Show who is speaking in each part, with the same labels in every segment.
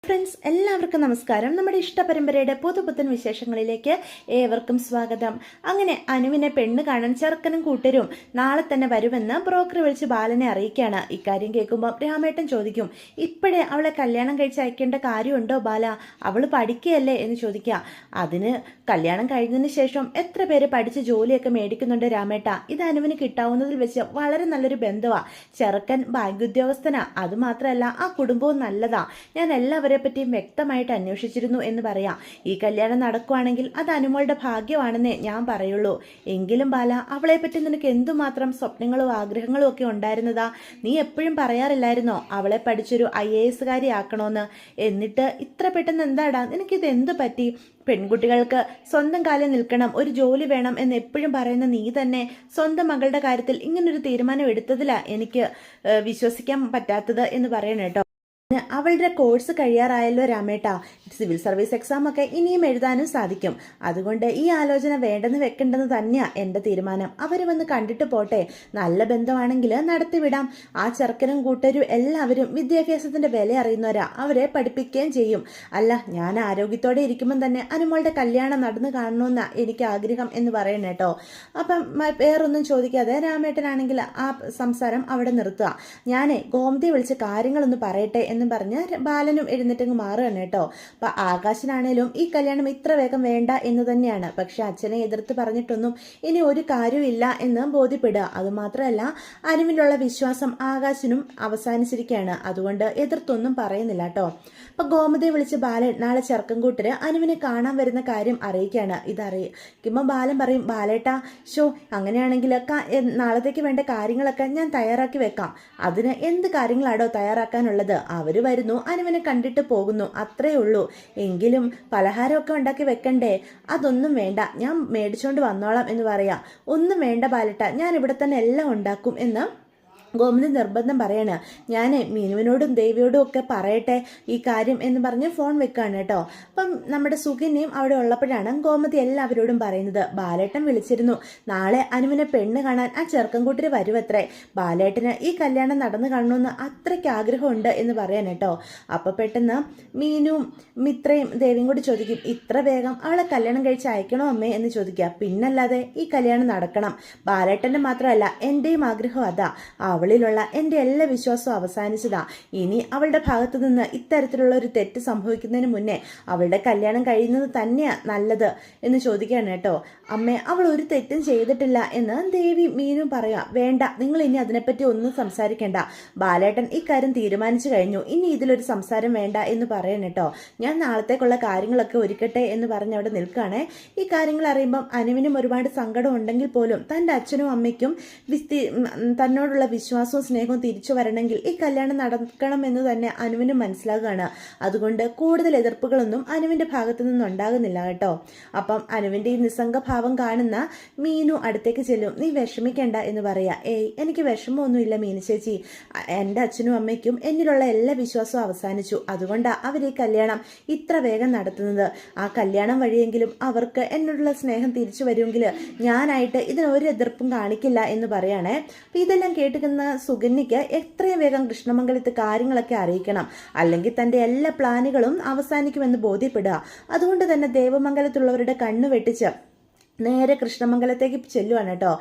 Speaker 1: Friends എല്ലാവർക്കും നമസ്കാരം. നമ്മുടെ ഇഷ്ടപരമ്പരയുടെ പുതുപുത്തൻ വിശേഷങ്ങളിലേക്ക് ഏവർക്കും സ്വാഗതം. അങ്ങനെ അനുവിനെ പെണ്ണ് കാണാൻ ചെറുക്കനും കൂട്ടരും നാളെ തന്നെ വരുമെന്ന് ബ്രോക്കർ വിളിച്ച് ബാലനെ അറിയിക്കുകയാണ്. ഇക്കാര്യം കേൾക്കുമ്പോൾ രാമേട്ടൻ ചോദിക്കും, ഇപ്പോഴേ അവളെ കല്യാണം കഴിച്ച് അയക്കേണ്ട കാര്യമുണ്ടോ ബാല? അവൾ പഠിക്കുകയല്ലേ എന്ന് ചോദിക്കുക. അതിന് കല്യാണം കഴിഞ്ഞതിന് ശേഷം എത്ര പേര് പഠിച്ച് ജോലിയൊക്കെ മേടിക്കുന്നുണ്ട് രാമേട്ട. ഇത് അനുവിന് കിട്ടാവുന്നതിൽ വെച്ച് വളരെ നല്ലൊരു ബന്ധമാണ്. ചെറുക്കൻ ബാങ്ക് ഉദ്യോഗസ്ഥനാ. അതുമാത്രമല്ല ആ കുടുംബവും നല്ലതാ. ഞാൻ എല്ലാവരും പറ്റിയും വ്യക്തമായിട്ട് അന്വേഷിച്ചിരുന്നു എന്ന് പറയാം. ഈ കല്യാണം നടക്കുവാണെങ്കിൽ അത് അനുമോളുടെ ഭാഗ്യമാണെന്നേ ഞാൻ പറയുള്ളൂ. എങ്കിലും ബാല, അവളെ പറ്റി നിനക്ക് എന്തുമാത്രം സ്വപ്നങ്ങളും ആഗ്രഹങ്ങളും ഒക്കെ ഉണ്ടായിരുന്നതാ. നീ എപ്പോഴും പറയാറില്ലായിരുന്നോ അവളെ പഠിച്ചൊരു IAS ആക്കണോന്ന്? എന്നിട്ട് ഇത്ര പെട്ടെന്ന് എന്താടാ നിനക്കിത് എന്തു പറ്റി? പെൺകുട്ടികൾക്ക് സ്വന്തം കാലിൽ നിൽക്കണം, ഒരു ജോലി വേണം എന്ന് എപ്പോഴും പറയുന്ന നീ തന്നെ സ്വന്തം മകളുടെ കാര്യത്തിൽ ഇങ്ങനൊരു തീരുമാനം എടുത്തതിലാ എനിക്ക് വിശ്വസിക്കാൻ പറ്റാത്തത് എന്ന് പറയണം കേട്ടോ. അവളുടെ കോഴ്സ് കഴിയാറായല്ലോ രാമേട്ട. സിവിൽ സർവീസ് എക്സാം ഒക്കെ ഇനിയും എഴുതാനും സാധിക്കും. അതുകൊണ്ട് ഈ ആലോചന വേണ്ടെന്ന് വെക്കേണ്ടെന്ന് തന്നെയാ എൻ്റെ തീരുമാനം. അവർ വന്ന് കണ്ടിട്ട് പോട്ടെ. നല്ല ബന്ധമാണെങ്കിൽ നടത്തിവിടാം. ആ ചെറുക്കനും കൂട്ടരും എല്ലാവരും വിദ്യാഭ്യാസത്തിന്റെ വില അറിയുന്നവരാ. അവരെ പഠിപ്പിക്കുകയും ചെയ്യും. അല്ല, ഞാൻ ആരോഗ്യത്തോടെ ഇരിക്കുമ്പം തന്നെ അനുമോളുടെ കല്യാണം നടന്നു കാണണമെന്നാ എനിക്ക് ആഗ്രഹം എന്ന് പറയണ കേട്ടോ. അപ്പം വേറൊന്നും ചോദിക്കാതെ രാമേട്ടനാണെങ്കിൽ ആ സംസാരം അവിടെ നിർത്തുക. ഞാനേ ഗോമതിയെ വിളിച്ച് കാര്യങ്ങളൊന്ന് പറയട്ടെ എന്ന് പറഞ്ഞ് ബാലനും എഴുന്നേറ്റങ്ങ് മാറുകയാണ് കേട്ടോ. അപ്പൊ ആകാശനാണേലും ഈ കല്യാണം ഇത്ര വേഗം വേണ്ട എന്ന് തന്നെയാണ്. പക്ഷെ അച്ഛനെ എതിർത്ത് പറഞ്ഞിട്ടൊന്നും ഇനി ഒരു കാര്യമില്ല എന്ന് ബോധ്യപ്പെടുക. അതുമാത്രമല്ല അനുവിനുള്ള വിശ്വാസം ആകാശനും അവസാനിച്ചിരിക്കുകയാണ്. അതുകൊണ്ട് എതിർത്തൊന്നും പറയുന്നില്ല കേട്ടോ. അപ്പൊ ഗോമതിയെ വിളിച്ച് ബാലൻ നാളെ ചെറുക്കൻകൂട്ടര് അനുവിനെ കാണാൻ വരുന്ന കാര്യം അറിയിക്കുകയാണ്. ഇതറിയിക്കുമ്പോൾ ബാലൻ പറയും, ബാലേട്ടാ ഷോ അങ്ങനെയാണെങ്കിൽ നാളത്തേക്ക് വേണ്ട കാര്യങ്ങളൊക്കെ ഞാൻ തയ്യാറാക്കി വെക്കാം. അതിന് എന്ത് കാര്യങ്ങളാണോ തയ്യാറാക്കാനുള്ളത്? അവര് വരുന്നു, അനുവിനെ കണ്ടിട്ട് പോകുന്നു, അത്രേ ഉള്ളൂ. എങ്കിലും പലഹാരമൊക്കെ ഉണ്ടാക്കി വെക്കണ്ടേ? അതൊന്നും വേണ്ട, ഞാൻ മേടിച്ചോണ്ട് വന്നോളാം എന്ന് പറയാം. ഒന്നും വേണ്ട ബാലട്ട, ഞാൻ ഇവിടെ തന്നെ എല്ലാം ഉണ്ടാക്കും എന്ന് ഗോമതി നിർബന്ധം പറയാണ്. ഞാൻ മീനുവിനോടും ദേവിയോടും ഒക്കെ പറയട്ടെ ഈ കാര്യം എന്ന് പറഞ്ഞ് ഫോൺ വെക്കാണ് കേട്ടോ. അപ്പം നമ്മുടെ സുഖിനെയും അവിടെ ഉള്ളപ്പോഴാണ് ഗോമതി എല്ലാവരോടും പറയുന്നത്, ബാലേട്ടൻ വിളിച്ചിരുന്നു, നാളെ അനുവിനെ പെണ്ണ് കാണാൻ ആ ചെറുക്കൻകൂട്ടര് വരുവത്രേ. ബാലേട്ടന് ഈ കല്യാണം നടന്നു കാണണമെന്ന് അത്രയ്ക്ക് ആഗ്രഹമുണ്ട് എന്ന് പറയാൻ കേട്ടോ. അപ്പൊ പെട്ടെന്ന് മീനും മിത്രയും ദേവിയും കൂടി ചോദിക്കും, ഇത്ര വേഗം അവളെ കല്യാണം കഴിച്ച് അയക്കണോ അമ്മേ എന്ന് ചോദിക്കുക. പിന്നല്ലാതെ ഈ കല്യാണം നടക്കണം. ബാലേട്ടന്റെ മാത്രമല്ല എന്റെയും ആഗ്രഹം അതാ. അവളിലുള്ള എൻ്റെ എല്ലാ വിശ്വാസവും അവസാനിച്ചതാ. ഇനി അവളുടെ ഭാഗത്തു നിന്ന് ഇത്തരത്തിലുള്ള ഒരു തെറ്റ് സംഭവിക്കുന്നതിന് മുന്നേ അവളുടെ കല്യാണം കഴിയുന്നത് തന്നെയാ നല്ലത് എന്ന് ചോദിക്കുകയാണ് കേട്ടോ. അമ്മേ, അവൾ ഒരു തെറ്റും ചെയ്തിട്ടില്ല എന്ന് ദേവി മീനും പറയാം. വേണ്ട, നിങ്ങൾ ഇനി അതിനെപ്പറ്റി ഒന്നും സംസാരിക്കേണ്ട. ബാലേട്ടൻ ഈ കാര്യം തീരുമാനിച്ചു കഴിഞ്ഞു. ഇനി ഇതിലൊരു സംസാരം വേണ്ട എന്ന് പറയണം കേട്ടോ. ഞാൻ നാളത്തേക്കുള്ള കാര്യങ്ങളൊക്കെ ഒരുക്കട്ടെ എന്ന് പറഞ്ഞ് അവിടെ നിൽക്കുകയാണേ. ഈ കാര്യങ്ങൾ അറിയുമ്പം അനുവിനും ഒരുപാട് സങ്കടം ഉണ്ടെങ്കിൽ പോലും തൻ്റെ അച്ഛനും അമ്മയ്ക്കും തന്നോടുള്ള വിശ്വാസവും സ്നേഹവും തിരിച്ചു വരണമെങ്കിൽ ഈ കല്യാണം നടക്കണം എന്ന് തന്നെ അനുവിനും മനസ്സിലാകുകയാണ്. അതുകൊണ്ട് കൂടുതൽ എതിർപ്പുകളൊന്നും അനുവിന്റെ ഭാഗത്തു നിന്നുണ്ടാകുന്നില്ല കേട്ടോ. അപ്പം അനുവിന്റെ ഈ നിസ്സംഗഭാവം കാണുന്ന മീനു അടുത്തേക്ക് ചെല്ലും. നീ വിഷമിക്കണ്ട എന്ന് പറയാ. ഏയ്, എനിക്ക് വിഷമമൊന്നുമില്ല മീനു ചേച്ചി. എൻ്റെ അച്ഛനും അമ്മയ്ക്കും എന്നിലുള്ള എല്ലാ വിശ്വാസവും അവസാനിച്ചു. അതുകൊണ്ടാണ് അവർ ഈ കല്യാണം ഇത്ര വേഗം നടത്തുന്നത്. ആ കല്യാണം വഴിയെങ്കിലും അവർക്ക് എന്നോടുള്ള സ്നേഹം തിരിച്ചു വരുമെങ്കിൽ ഞാനായിട്ട് ഇതിനൊരു എതിർപ്പും കാണിക്കില്ല എന്ന് പറയാണേ. ഇതെല്ലാം കേട്ടുക്കുന്ന സുകന്യയ്ക്ക് എത്രയും വേഗം കൃഷ്ണമംഗലത്ത് കാര്യങ്ങളൊക്കെ അറിയിക്കണം. അല്ലെങ്കിൽ തന്റെ എല്ലാ പ്ലാനുകളും അവസാനിക്കുമെന്ന് ബോധ്യപ്പെടുക. അതുകൊണ്ട് തന്നെ ദേവമംഗലത്തുള്ളവരുടെ കണ്ണു വെട്ടിച്ച് നേരെ കൃഷ്ണമംഗലത്തേക്ക് ചെല്ലുവാണ് കേട്ടോ.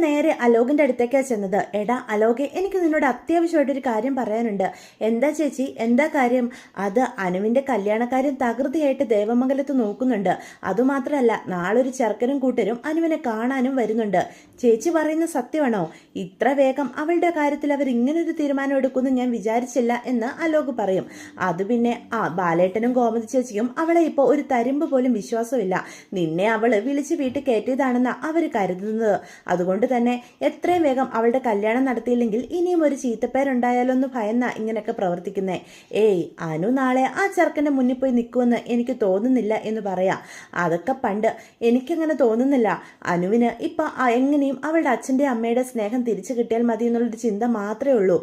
Speaker 1: നേരെ അലോകിന്റെ അടുത്തേക്കാ ചെന്നത്. എടാ അലോകെ, എനിക്ക് നിന്നോട് അത്യാവശ്യമായിട്ടൊരു കാര്യം പറയാനുണ്ട്. എന്താ ചേച്ചി, എന്താ കാര്യം? അത് അനുവിന്റെ കല്യാണക്കാര്യം തകൃതിയായിട്ട് ദേവമംഗലത്ത് നോക്കുന്നുണ്ട്. അതുമാത്രമല്ല നാളൊരു ചെറുക്കനും കൂട്ടരും അനുവിനെ കാണാനും വരുന്നുണ്ട്. ചേച്ചി പറയുന്ന സത്യമാണോ? ഇത്ര വേഗം അവളുടെ കാര്യത്തിൽ അവർ ഇങ്ങനൊരു തീരുമാനം എടുക്കുമെന്ന് ഞാൻ വിചാരിച്ചില്ല എന്ന് അലോക് പറയും. അത് പിന്നെ ബാലേട്ടനും ഗോമതി ചേച്ചിയും അവളെ ഇപ്പോൾ ഒരു തരിമ്പ് പോലും വിശ്വാസമില്ല. നിന്നെ അവള് വിളിച്ച് വീട്ടിൽ കയറ്റിയതാണെന്ന് അവർ കരുതുന്നത്. അതുകൊണ്ട് തന്നെ എത്രയും വേഗം അവളുടെ കല്യാണം നടത്തിയില്ലെങ്കിൽ ഇനിയും ഒരു ചീത്തപ്പേരുണ്ടായാലോ എന്ന് ഭയന്ന ഇങ്ങനെയൊക്കെ പ്രവർത്തിക്കുന്നേ. ഏയ്, അനു നാളെ ആ ചെറുക്കന്റെ മുന്നിൽ പോയി നിൽക്കുമെന്ന് എനിക്ക് തോന്നുന്നില്ല എന്ന് പറയാം. അതൊക്കെ പണ്ട്, എനിക്കങ്ങനെ തോന്നുന്നില്ല. അനുവിന് ഇപ്പൊ എങ്ങനെയും അവളുടെ അച്ഛൻ്റെ അമ്മയുടെ സ്നേഹം തിരിച്ചു കിട്ടിയാൽ മതി എന്നുള്ളൊരു ചിന്ത മാത്രമേ ഉള്ളൂ.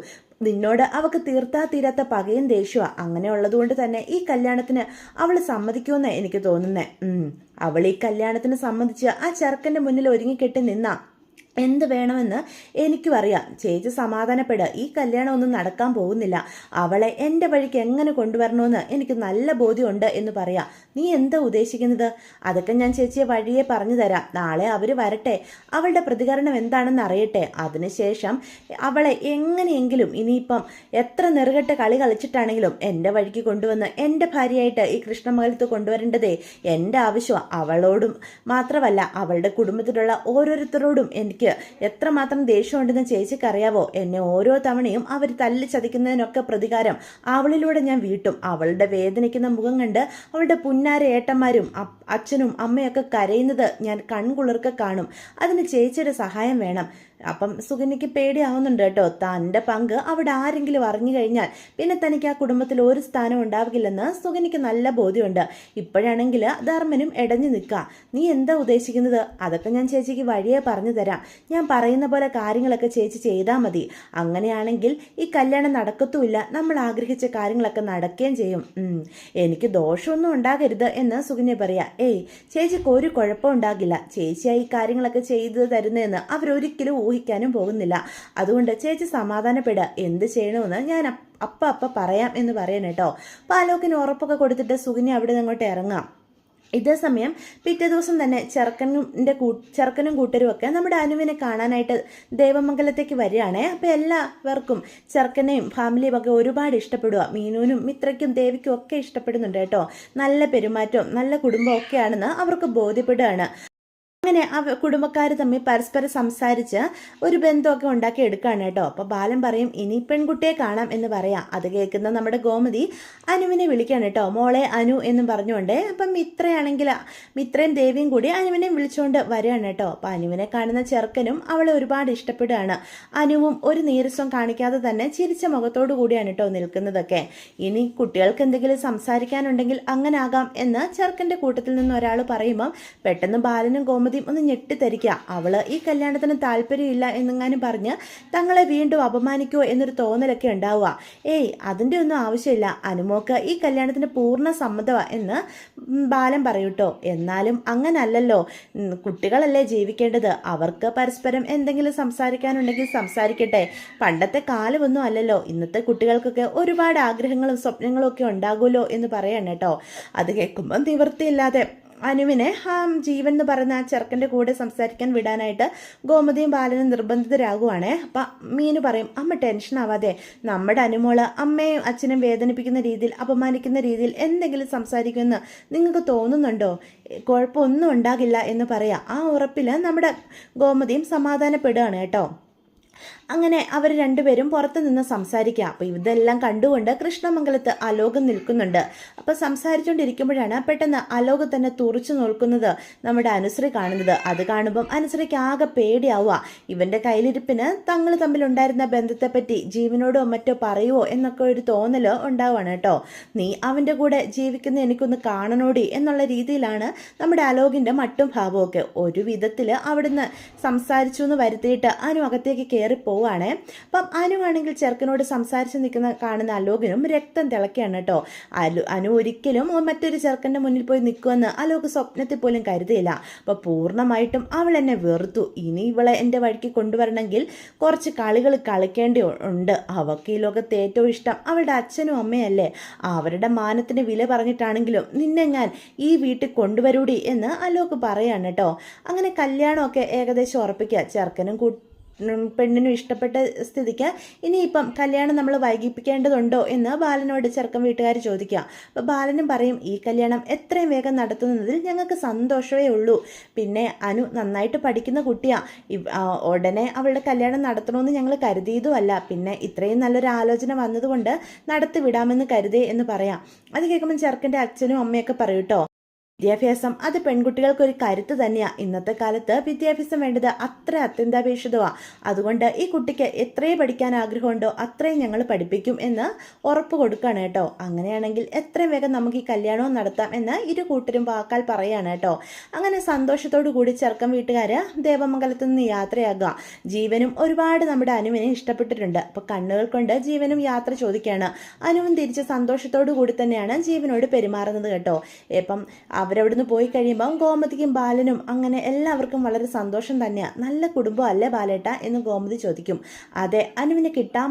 Speaker 1: നിന്നോട് അവൾക്ക് തീരാത്ത പകയും ദേഷ്യമാണ്. അങ്ങനെ ഉള്ളതുകൊണ്ട് തന്നെ ഈ കല്യാണത്തിന് അവൾ സമ്മതിക്കുമെന്ന് എനിക്ക് തോന്നുന്നേ. അവൾ ഈ കല്യാണത്തിന് സംബന്ധിച്ച് ആ ചെറുക്കന്റെ മുന്നിൽ ഒരുങ്ങിക്കെട്ടി നിന്നാ എന്ത് വേണമെന്ന് എനിക്കും അറിയാം. ചേച്ചി സമാധാനപ്പെടുക. ഈ കല്യാണം ഒന്നും നടക്കാൻ പോകുന്നില്ല. അവളെ എൻ്റെ വഴിക്ക് എങ്ങനെ കൊണ്ടുവരണമെന്ന് എനിക്ക് നല്ല ബോധ്യമുണ്ട് എന്ന് പറയാം. നീ എന്താ ഉദ്ദേശിക്കുന്നത്? അതൊക്കെ ഞാൻ ചേച്ചിയെ വഴിയെ പറഞ്ഞു തരാം. നാളെ അവർ വരട്ടെ, അവളുടെ പ്രതികരണം എന്താണെന്ന് അറിയട്ടെ. അതിനുശേഷം അവളെ എങ്ങനെയെങ്കിലും ഇനിയിപ്പം എത്ര നെറുകെട്ട കളി കളിച്ചിട്ടാണെങ്കിലും എൻ്റെ വഴിക്ക് കൊണ്ടുവന്ന് എൻ്റെ ഭാര്യയായിട്ട് ഈ കൃഷ്ണമംഗലത്ത് കൊണ്ടുവരേണ്ടതേ എൻ്റെ ആവശ്യം. അവളോടും മാത്രമല്ല, അവളുടെ കുടുംബത്തിലുള്ള ഓരോരുത്തരോടും എനിക്ക് എത്രമാത്രം ദേഷ്യമുണ്ടെന്ന് ചേച്ചിക്ക് അറിയാവോ? എന്നെ ഓരോ തവണയും അവർ തല്ലി ചതിക്കുന്നതിനൊക്കെ പ്രതികാരം അവളിലൂടെ ഞാൻ വീട്ടും. അവളുടെ വേദനിക്കുന്ന മുഖം കണ്ട് അവളുടെ പുന്നാര ഏട്ടന്മാരും അച്ഛനും അമ്മയൊക്കെ കരയുന്നത് ഞാൻ കൺകുളിർക്കെ കാണും. അതിന് ചേച്ചിയുടെ സഹായം വേണം. അപ്പം സുകന്യയ്ക്ക് പേടിയാവുന്നുണ്ട് കേട്ടോ. തൻ്റെ പങ്ക് അവിടെ ആരെങ്കിലും അറിഞ്ഞു കഴിഞ്ഞാൽ പിന്നെ തനിക്ക് ആ കുടുംബത്തിൽ ഒരു സ്ഥാനം ഉണ്ടാവില്ലെന്ന് സുകന്യയ്ക്ക് നല്ല ബോധ്യമുണ്ട്. ഇപ്പോഴാണെങ്കിൽ ധർമ്മനും ഇടഞ്ഞു നിൽക്കുക. നീ എന്താ ഉദ്ദേശിക്കുന്നത്? അതൊക്കെ ഞാൻ ചേച്ചിക്ക് വഴിയെ പറഞ്ഞു തരാം. ഞാൻ പറയുന്ന പോലെ കാര്യങ്ങളൊക്കെ ചേച്ചി ചെയ്താൽ മതി. അങ്ങനെയാണെങ്കിൽ ഈ കല്യാണം നടക്കത്തുമില്ല, നമ്മൾ ആഗ്രഹിച്ച കാര്യങ്ങളൊക്കെ നടക്കുകയും ചെയ്യും. എനിക്ക് ദോഷമൊന്നും ഉണ്ടാകരുത് എന്ന് സുകന്യ പറയാ. ഏയ്, ചേച്ചിക്ക് ഒരു കുഴപ്പം ഉണ്ടാകില്ല. ചേച്ചിയായി ഈ കാര്യങ്ങളൊക്കെ ചെയ്തു തരുന്നതെന്ന് അവരൊരിക്കലും ഊഹിക്കാനും പോകുന്നില്ല. അതുകൊണ്ട് ചേച്ചി സമാധാനപ്പെടുക. എന്ത് ചെയ്യണമെന്ന് ഞാൻ അപ്പ പറയാം എന്ന് പറയാൻ കേട്ടോ. അപ്പോൾ ആലോകിന് ഉറപ്പൊക്കെ കൊടുത്തിട്ട് സുകന്യ അവിടെ നിന്ന് അങ്ങോട്ട് ഇറങ്ങാം. ഇതേ സമയം പിറ്റേ ദിവസം തന്നെ ചെറുക്കനും കൂട്ടരും ഒക്കെ നമ്മുടെ അനുവിനെ കാണാനായിട്ട് ദേവമംഗലത്തേക്ക് വരികയാണേ. അപ്പോൾ എല്ലാവർക്കും ചെറുക്കനെയും ഫാമിലിയും ഒക്കെ ഒരുപാട് ഇഷ്ടപ്പെടുക. മീനുവിനും മിത്രയ്ക്കും ദേവിക്കും ഒക്കെ ഇഷ്ടപ്പെടുന്നുണ്ട് കേട്ടോ. നല്ല പെരുമാറ്റവും നല്ല കുടുംബം ഒക്കെയാണെന്ന് അവർക്ക് ബോധ്യപ്പെടുകയാണ്. അങ്ങനെ കുടുംബക്കാർ തമ്മിൽ പരസ്പരം സംസാരിച്ച് ഒരു ബന്ധമൊക്കെ ഉണ്ടാക്കി എടുക്കുകയാണ് കേട്ടോ. അപ്പോൾ ബാലൻ പറയും, ഇനി പെൺകുട്ടിയെ കാണാം എന്ന് പറയാം. അത് കേൾക്കുന്ന നമ്മുടെ ഗോമതി അനുവിനെ വിളിക്കുകയാണ് കേട്ടോ. മോളെ അനു എന്നും പറഞ്ഞുകൊണ്ട്. അപ്പം മിത്രയും ദേവിയും കൂടി അനുവിനെ വിളിച്ചുകൊണ്ട് വരികയാണ് കേട്ടോ. അപ്പം അനുവിനെ കാണുന്ന ചെറുക്കനും അവളെ ഒരുപാട് ഇഷ്ടപ്പെടുകയാണ്. അനുവും ഒരു നീരസം കാണിക്കാതെ തന്നെ ചിരിച്ച മുഖത്തോടു കൂടിയാണ് കേട്ടോ നിൽക്കുന്നതൊക്കെ. ഇനി കുട്ടികൾക്ക് എന്തെങ്കിലും സംസാരിക്കാനുണ്ടെങ്കിൽ അങ്ങനെ ആകാം എന്ന് ചെറുക്കൻ്റെ കൂട്ടത്തിൽ നിന്ന് ഒരാൾ പറയുമ്പം പെട്ടെന്ന് ബാലനും ഗോമതി ഒന്ന് ഞെട്ടിത്തരിക്കുക. അവള് ഈ കല്യാണത്തിന് താല്പര്യമില്ല എന്നെങ്ങാനും പറഞ്ഞ് തങ്ങളെ വീണ്ടും അപമാനിക്കുമോ എന്നൊരു തോന്നലൊക്കെ ഉണ്ടാവുക. ഏയ്, അതിൻ്റെ ഒന്നും ആവശ്യമില്ല. അനുമോക്ക് ഈ കല്യാണത്തിന് പൂർണ്ണ സമ്മതമാണ് എന്ന് ബാലൻ പറയൂട്ടോ. എന്നാലും അങ്ങനല്ലല്ലോ, കുട്ടികളല്ലേ ജീവിക്കേണ്ടത്. അവർക്ക് പരസ്പരം എന്തെങ്കിലും സംസാരിക്കാനുണ്ടെങ്കിൽ സംസാരിക്കട്ടെ. പണ്ടത്തെ കാലമൊന്നും അല്ലല്ലോ. ഇന്നത്തെ കുട്ടികൾക്കൊക്കെ ഒരുപാട് ആഗ്രഹങ്ങളും സ്വപ്നങ്ങളും ഒക്കെ ഉണ്ടാകുമല്ലോ എന്ന് പറയാണ് കേട്ടോ. അത് കേൾക്കുമ്പോൾ നിവൃത്തിയില്ലാതെ അനുവിനെ ജീവൻ എന്ന് പറയുന്ന ആ ചെറുക്കൻ്റെ കൂടെ സംസാരിക്കാൻ വിടാനായിട്ട് ഗോമതിയും ബാലനും നിർബന്ധിതരാകുവാണേ. അപ്പം മീനു പറയും, അമ്മ ടെൻഷൻ ആവാതെ, നമ്മുടെ അനുമോള് അമ്മയും അച്ഛനും വേദനിപ്പിക്കുന്ന രീതിയിൽ അപമാനിക്കുന്ന രീതിയിൽ എന്തെങ്കിലും സംസാരിക്കുമെന്ന് നിങ്ങൾക്ക് തോന്നുന്നുണ്ടോ? കുഴപ്പമൊന്നും ഉണ്ടാകില്ല എന്ന് പറയാം. ആ ഉറപ്പിൽ നമ്മുടെ ഗോമതിയും സമാധാനപ്പെടുകയാണ് കേട്ടോ. അങ്ങനെ അവർ രണ്ടുപേരും പുറത്തു നിന്ന് സംസാരിക്കുക. അപ്പോൾ ഇതെല്ലാം കണ്ടുകൊണ്ട് കൃഷ്ണമംഗലത്ത് അലോക് നിൽക്കുന്നുണ്ട്. അപ്പോൾ സംസാരിച്ചുകൊണ്ടിരിക്കുമ്പോഴാണ് പെട്ടെന്ന് അലോക് തന്നെ തുറച്ചു നോക്കുന്നത് നമ്മുടെ അനുശ്രീ കാണുന്നത്. അത് കാണുമ്പം അനുശ്രീക്ക് ആകെ പേടിയാവുക. ഇവൻ്റെ കയ്യിലിരിപ്പിന് തങ്ങൾ തമ്മിലുണ്ടായിരുന്ന ബന്ധത്തെപ്പറ്റി ജീവനോടോ മറ്റോ പറയുമോ എന്നൊക്കെ ഒരു തോന്നലോ ഉണ്ടാവുകയാണ് കേട്ടോ. നീ അവൻ്റെ കൂടെ ജീവിക്കുന്ന എനിക്കൊന്ന് കാണണോടി എന്നുള്ള രീതിയിലാണ് നമ്മുടെ അലോകിൻ്റെ മട്ടും ഭാവമൊക്കെ. ഒരു വിധത്തിൽ അവിടുന്ന് സംസാരിച്ചു എന്ന് വരുത്തിയിട്ട് അനു അകത്തേക്ക് കയറിപ്പോവുകയാണേ. അപ്പം അനുവാണെങ്കിൽ ചെറുക്കനോട് സംസാരിച്ച് കാണുന്ന അലോകിനും രക്തം തിളക്കുകയാണ് കേട്ടോ. അനു ഒരിക്കലും മറ്റൊരു ചെറുക്കൻ്റെ മുന്നിൽ പോയി നിൽക്കുമെന്ന് അലോക് സ്വപ്നത്തിൽ പോലും കരുതിയില്ല. അപ്പോൾ പൂർണ്ണമായിട്ടും അവൾ എന്നെ വെറുത്തു. ഇനി ഇവളെ എൻ്റെ വഴിക്ക് കൊണ്ടുവരണമെങ്കിൽ കുറച്ച് കളികൾ കളിക്കേണ്ടി ഉണ്ട്. അവൾക്ക് ഈ ലോകത്ത് ഏറ്റവും ഇഷ്ടം അവളുടെ അച്ഛനും അമ്മയല്ലേ. അവരുടെ മാനത്തിന് വില പറഞ്ഞിട്ടാണെങ്കിലും നിന്നെ ഞാൻ ഈ വീട്ടിൽ കൊണ്ടുവരൂടി എന്ന് അലോക് പറയാണ് കേട്ടോ. അങ്ങനെ കല്യാണമൊക്കെ ഏകദേശം ഉറപ്പിക്കുക. ചെറുക്കനും പെണ്ണിനും ഇഷ്ടപ്പെട്ട സ്ഥിതിക്ക് ഇനിയിപ്പം കല്യാണം നമ്മൾ വൈകിപ്പിക്കേണ്ടതുണ്ടോ എന്ന് ബാലനോട് ചെറുക്കൻ വീട്ടുകാർ ചോദിക്കുക. അപ്പോൾ ബാലനും പറയും, ഈ കല്യാണം എത്രയും വേഗം നടത്തുന്നതിൽ ഞങ്ങൾക്ക് സന്തോഷമേ ഉള്ളൂ. പിന്നെ അനു നന്നായിട്ട് പഠിക്കുന്ന കുട്ടിയാണ്. ഉടനെ അവളുടെ കല്യാണം നടത്തണമെന്ന് ഞങ്ങൾ കരുതിയതുമല്ല. പിന്നെ ഇത്രയും നല്ലൊരു ആലോചന വന്നതുകൊണ്ട് നടത്തിവിടാമെന്ന് കരുതേ എന്ന് പറയാം. അത് കേൾക്കുമ്പോൾ ചെറുക്കൻ്റെ അച്ഛനും അമ്മയൊക്കെ പറയും കേട്ടോ, വിദ്യാഭ്യാസം അത് പെൺകുട്ടികൾക്കൊരു കരുത്ത് തന്നെയാണ്. ഇന്നത്തെ കാലത്ത് വിദ്യാഭ്യാസം വേണ്ടത് അത്ര അത്യന്താപേക്ഷിതമാണ്. അതുകൊണ്ട് ഈ കുട്ടിക്ക് എത്രയും പഠിക്കാൻ ആഗ്രഹമുണ്ടോ അത്രയും ഞങ്ങൾ പഠിപ്പിക്കും എന്ന് ഉറപ്പ് കൊടുക്കുകയാണ് കേട്ടോ. അങ്ങനെയാണെങ്കിൽ എത്രയും വേഗം നമുക്ക് ഈ കല്യാണവും നടത്താം എന്ന് ഇരു കൂട്ടരും വാക്കാൽ പറയുകയാണ് കേട്ടോ. അങ്ങനെ സന്തോഷത്തോടു കൂടി ചെറുക്കൻ വീട്ടുകാർ ദേവമംഗലത്ത് നിന്ന് യാത്രയാകുക. ജീവനും ഒരുപാട് നമ്മുടെ അനുവിനെ ഇഷ്ടപ്പെട്ടിട്ടുണ്ട്. അപ്പോൾ കണ്ണുകൾ കൊണ്ട് ജീവനും യാത്ര ചോദിക്കുകയാണ്. അനുവും തിരിച്ച് സന്തോഷത്തോടു കൂടി തന്നെയാണ് ജീവനോട് പെരുമാറുന്നത് കേട്ടോ. ഇപ്പം അവരവിടുന്ന് പോയി കഴിയുമ്പം ഗോമതിക്കും ബാലനും അങ്ങനെ എല്ലാവർക്കും വളരെ സന്തോഷം തന്നെയാണ്. നല്ല കുടുംബം അല്ലേ ബാലേട്ട എന്ന് ഗോമതി ചോദിക്കും. അതെ, അനുവിന് കിട്ടാൻ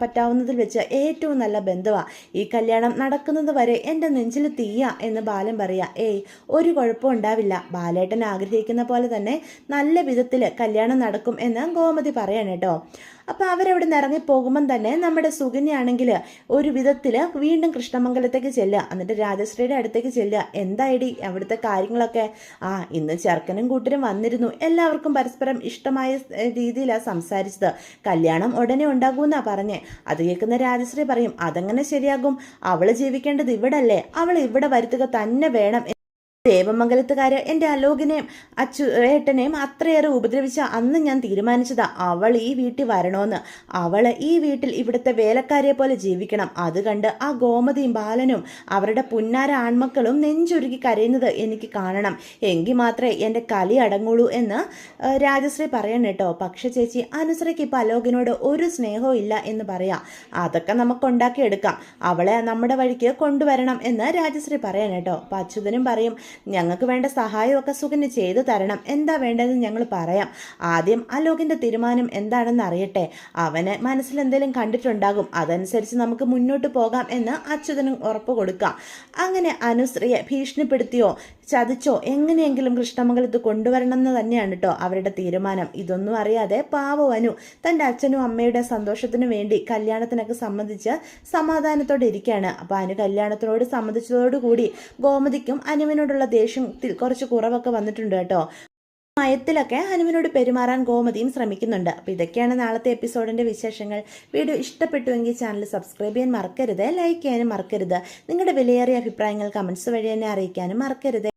Speaker 1: പറ്റാവുന്നതിൽ വെച്ച് ഏറ്റവും നല്ല ബന്ധുവാ. ഈ കല്യാണം നടക്കുന്നത് വരെ എൻ്റെ നെഞ്ചിൽ തീയ എന്ന് ബാലൻ പറയാ. ഏയ്, ഒരു കുഴപ്പം ഉണ്ടാവില്ല. ബാലേട്ടൻ ആഗ്രഹിക്കുന്ന പോലെ തന്നെ നല്ല വിധത്തിൽ കല്യാണം നടക്കും എന്ന് ഗോമതി പറയാണ് കേട്ടോ. അപ്പോൾ അവരവിടെ നിന്ന് ഇറങ്ങിപ്പോകുമ്പം തന്നെ നമ്മുടെ സുകന്യാണെങ്കിൽ ഒരു വിധത്തിൽ വീണ്ടും കൃഷ്ണമംഗലത്തേക്ക് ചെല്ലുക. എന്നിട്ട് രാജശ്രീയുടെ അടുത്തേക്ക് ചെല്ലുക. എന്തായിടി അവിടുത്തെ കാര്യങ്ങളൊക്കെ? ഇന്ന് ചെറുക്കനും കൂട്ടരും വന്നിരുന്നു. എല്ലാവർക്കും പരസ്പരം ഇഷ്ടമായ രീതിയിലാണ് സംസാരിച്ചത്. കല്യാണം ഉടനെ ഉണ്ടാകുമെന്നാണ് പറഞ്ഞേ. അത് കേൾക്കുന്ന രാജശ്രീ പറയും, അതെങ്ങനെ ശരിയാകും? അവള് ജീവിക്കേണ്ടത് ഇവിടല്ലേ? അവൾ ഇവിടെ വരുത്തുക തന്നെ വേണം. ദേവമംഗലത്തുകാര് എൻ്റെ അലോകിനെയും ഏട്ടനെയും അത്രയേറെ ഉപദ്രവിച്ച അന്ന് ഞാൻ തീരുമാനിച്ചതാ അവൾ ഈ വീട്ടിൽ വരണമെന്ന്. അവൾ ഈ വീട്ടിൽ ഇവിടുത്തെ വേലക്കാരെ പോലെ ജീവിക്കണം. അത് കണ്ട് ആ ഗോമതിയും ബാലനും അവരുടെ പുന്നാര ആൺമക്കളും നെഞ്ചുരുക്കി കരയുന്നത് എനിക്ക് കാണണം. എങ്കിൽ മാത്രമേ എൻ്റെ കലി അടങ്ങുള്ളൂ എന്ന് രാജശ്രീ പറയണം കേട്ടോ. പക്ഷെ ചേച്ചി, അനുശ്രീക്ക് ഇപ്പം അലോകിനോട് ഒരു സ്നേഹവും ഇല്ല എന്ന് പറയാം. അതൊക്കെ നമുക്ക് ഉണ്ടാക്കിയെടുക്കാം. അവളെ നമ്മുടെ വഴിക്ക് കൊണ്ടുവരണം എന്ന് രാജശ്രീ പറയണം കേട്ടോ. അപ്പം അച്യുതനും പറയും, ഞങ്ങൾക്ക് വേണ്ട സഹായമൊക്കെ സുകന്യ ചെയ്തു തരണം. എന്താ വേണ്ടതെന്ന് ഞങ്ങൾ പറയാം. ആദ്യം അലോകിൻ്റെ തീരുമാനം എന്താണെന്ന് അറിയട്ടെ. അവന് മനസ്സിൽ എന്തെങ്കിലും കണ്ടിട്ടുണ്ടാകും. അതനുസരിച്ച് നമുക്ക് മുന്നോട്ട് പോകാം എന്ന് അച്യുതനും ഉറപ്പ് കൊടുക്കാം. അങ്ങനെ അനുശ്രീയെ ഭീഷണിപ്പെടുത്തിയോ ചതിച്ചോ എങ്ങനെയെങ്കിലും കൃഷ്ണമംഗലത്ത് കൊണ്ടുവരണം എന്ന് തന്നെയാണ് കേട്ടോ അവരുടെ തീരുമാനം. ഇതൊന്നും അറിയാതെ പാവനു തൻ്റെ അച്ഛനും അമ്മയുടെ സന്തോഷത്തിനു വേണ്ടി കല്യാണത്തിനൊക്കെ സംബന്ധിച്ച് സമാധാനത്തോടെ ഇരിക്കുകയാണ്. അപ്പോൾ അനു കല്യാണത്തിനോട് സമ്മതിച്ചതോടുകൂടി ഗോമതിക്കും അനുവിനോടുള്ള ദേഷ്യത്തിൽ കുറച്ച് കുറവൊക്കെ വന്നിട്ടുണ്ട് കേട്ടോ. മയത്തിലൊക്കെ ഹനുവിനോട് പെരുമാറാൻ ഗോമതിയും ശ്രമിക്കുന്നുണ്ട്. അപ്പോൾ ഇതൊക്കെയാണ് നാളത്തെ എപ്പിസോഡിൻ്റെ വിശേഷങ്ങൾ. വീഡിയോ ഇഷ്ടപ്പെട്ടുവെങ്കിൽ ചാനൽ സബ്സ്ക്രൈബ് ചെയ്യാൻ മറക്കരുത്. ലൈക്ക് ചെയ്യാനും മറക്കരുത്. നിങ്ങളുടെ വിലയേറിയ അഭിപ്രായങ്ങൾ കമൻസ് വഴി തന്നെ അറിയിക്കാനും മറക്കരുത്.